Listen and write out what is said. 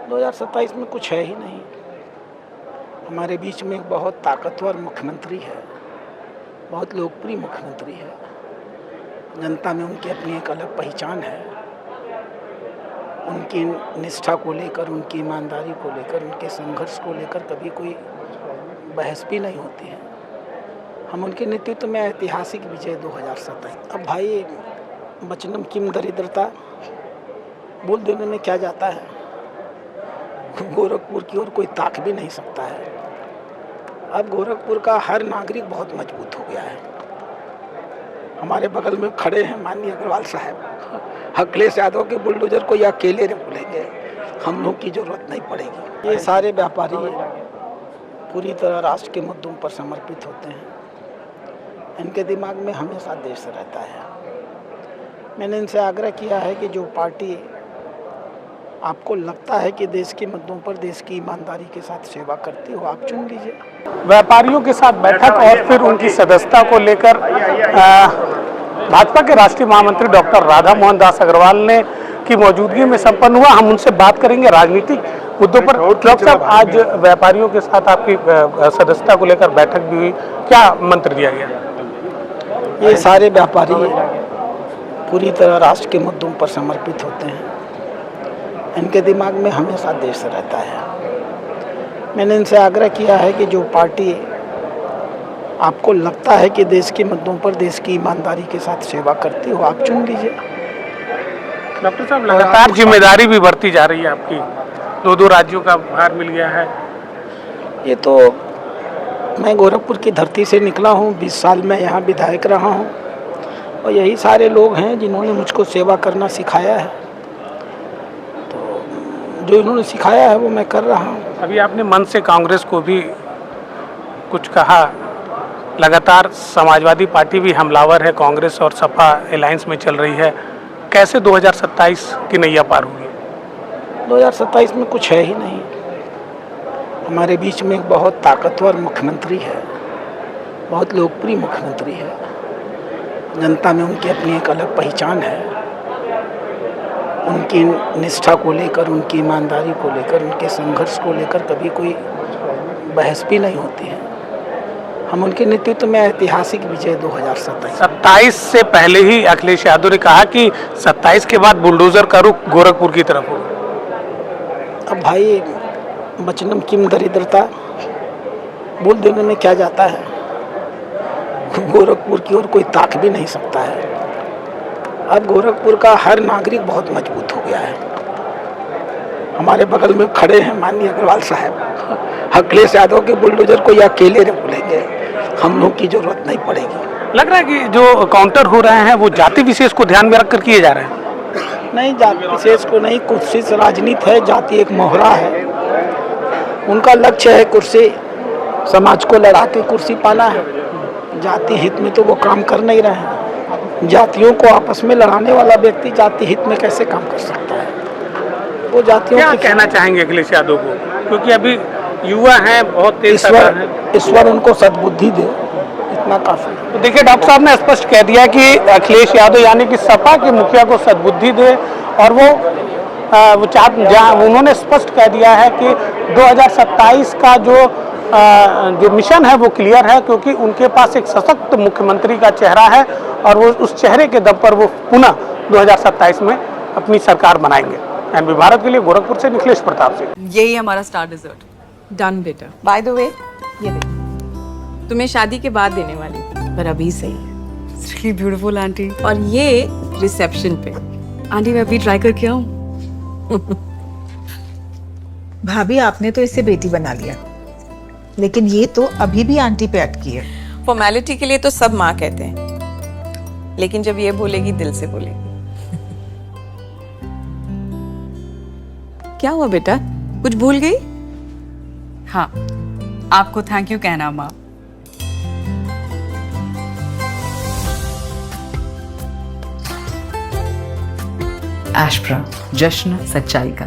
2027 में कुछ है ही नहीं। हमारे बीच में एक बहुत ताकतवर मुख्यमंत्री है, बहुत लोकप्रिय मुख्यमंत्री है। जनता में उनकी अपनी एक अलग पहचान है। उनकी निष्ठा को लेकर, उनकी ईमानदारी को लेकर, उनके संघर्ष को लेकर कभी कोई बहस भी नहीं होती है। हम उनके नेतृत्व में ऐतिहासिक विजय 2027। अब भाई वचनम किम दरिद्रता बोल देने में क्या जाता है। गोरखपुर की ओर कोई ताक भी नहीं सकता है। अब गोरखपुर का हर नागरिक बहुत मजबूत हो गया है। हमारे बगल में खड़े हैं माननीय अग्रवाल साहब। अखिलेश यादव के बुलडोजर को ये अकेले बोलेंगे, हम लोग की जरूरत नहीं पड़ेगी। ये सारे व्यापारी पूरी तरह राष्ट्र के मुद्दों पर समर्पित होते हैं। इनके दिमाग में हमेशा देश रहता है। मैंने इनसे आग्रह किया है कि जो पार्टी आपको लगता है कि देश के मुद्दों पर देश की ईमानदारी के साथ सेवा करती हो, आप चुन लीजिए। व्यापारियों के साथ बैठक और फिर उनकी सदस्यता को लेकर भाजपा के राष्ट्रीय महामंत्री डॉक्टर राधा मोहन दास अग्रवाल ने की मौजूदगी में संपन्न हुआ। हम उनसे बात करेंगे राजनीतिक मुद्दों पर। डॉक्टर साहब, आज व्यापारियों के साथ आपकी सदस्यता को लेकर बैठक भी हुई, क्या मंत्र दिया गया? ये सारे व्यापारी पूरी तरह राष्ट्र के मुद्दों पर समर्पित होते हैं। इनके दिमाग में हमेशा देश रहता है। मैंने इनसे आग्रह किया है कि जो पार्टी आपको लगता है कि देश के मुद्दों पर देश की ईमानदारी के साथ सेवा करती हो, आप चुन लीजिए। डॉक्टर साहब, लगातार जिम्मेदारी भी बढ़ती जा रही है आपकी, दो राज्यों का भार मिल गया है। ये तो मैं गोरखपुर की धरती से निकला हूँ, 20 साल मैं यहाँ विधायक रहा हूँ और यही सारे लोग हैं जिन्होंने मुझको सेवा करना सिखाया है। तो जो इन्होंने सिखाया है वो मैं कर रहा हूँ। अभी आपने मन से कांग्रेस को भी कुछ कहा। लगातार समाजवादी पार्टी भी हमलावर है, कांग्रेस और सपा अलायंस में चल रही है। कैसे 2027 की नैया पार होगी? 2027 में कुछ है ही नहीं। हमारे बीच में एक बहुत ताकतवर मुख्यमंत्री है, बहुत लोकप्रिय मुख्यमंत्री है। जनता में उनकी अपनी एक अलग पहचान है। उनकी निष्ठा को लेकर, उनकी ईमानदारी को लेकर, उनके संघर्ष को लेकर कभी कोई बहस भी नहीं होती है। हम उनके नेतृत्व में ऐतिहासिक विजय 2027 से पहले ही अखिलेश यादव ने कहा कि 27 के बाद बुलडोजर का रुख गोरखपुर की तरफ होगा। अब भाई वचनम किम दरिद्रता बोल देने में क्या जाता है। गोरखपुर की ओर कोई ताक भी नहीं सकता है। अब गोरखपुर का हर नागरिक बहुत मजबूत हो गया है। हमारे बगल में खड़े हैं माननीय अग्रवाल साहब। अखिलेश यादव के बुलडोजर को ये अकेले बोलेंगे, हम लोग की जरूरत नहीं पड़ेगी। लग रहा है कि जो काउंटर हो रहे हैं वो जाति विशेष को ध्यान में रखकर किए जा रहे हैं। नहीं, जाति विशेष को नहीं, कुर्सी से राजनीति है। जाति एक मोहरा है। उनका लक्ष्य है कुर्सी, समाज को लड़ा के कुर्सी पाना है। जाति हित में तो वो काम कर नहीं रहे हैं। जातियों को आपस में लड़ाने वाला व्यक्ति जाति हित में कैसे काम कर सकता है? वो जातियों क्या कहना चाहेंगे अखिलेश यादव को, क्योंकि अभी युवा हैं, बहुत तेज ईश्वर उनको सद्बुद्धि दे, इतना काफी। तो देखिए, डॉक्टर साहब ने स्पष्ट कह दिया कि अखिलेश यादव यानी कि सपा के मुखिया को सद्बुद्धि दे, और वो उन्होंने स्पष्ट कह दिया है कि 2027 का जो मिशन है वो क्लियर है, क्योंकि उनके पास एक सशक्त मुख्यमंत्री का चेहरा है और वो उस चेहरे के दम पर वो पुनः 2027 में अपनी सरकार बनाएंगे। एनबी भारत के लिए गोरखपुर से निखिलेश प्रताप से। यही हमारा स्टार डिजर्ट। डन बेटा। बाय द वे, ये देख, तुम्हें शादी के बाद देने वाली, पर अभी सही है। It's really beautiful aunty. और ये रिसेप्शन पे। आंटी मैं अभी ट्राई करके आऊं? भाभी, आपने तो इसे बेटी बना लिया, लेकिन ये तो अभी भी आंटी पे अटकी है। फॉर्मेलिटी के लिए तो सब माँ कहते हैं, लेकिन जब ये बोलेगी दिल से बोलेगी। क्या हुआ बेटा, कुछ भूल गई? हाँ, आपको थैंक यू कहना माँ। एशप्रा, जश्न सच्चाई का।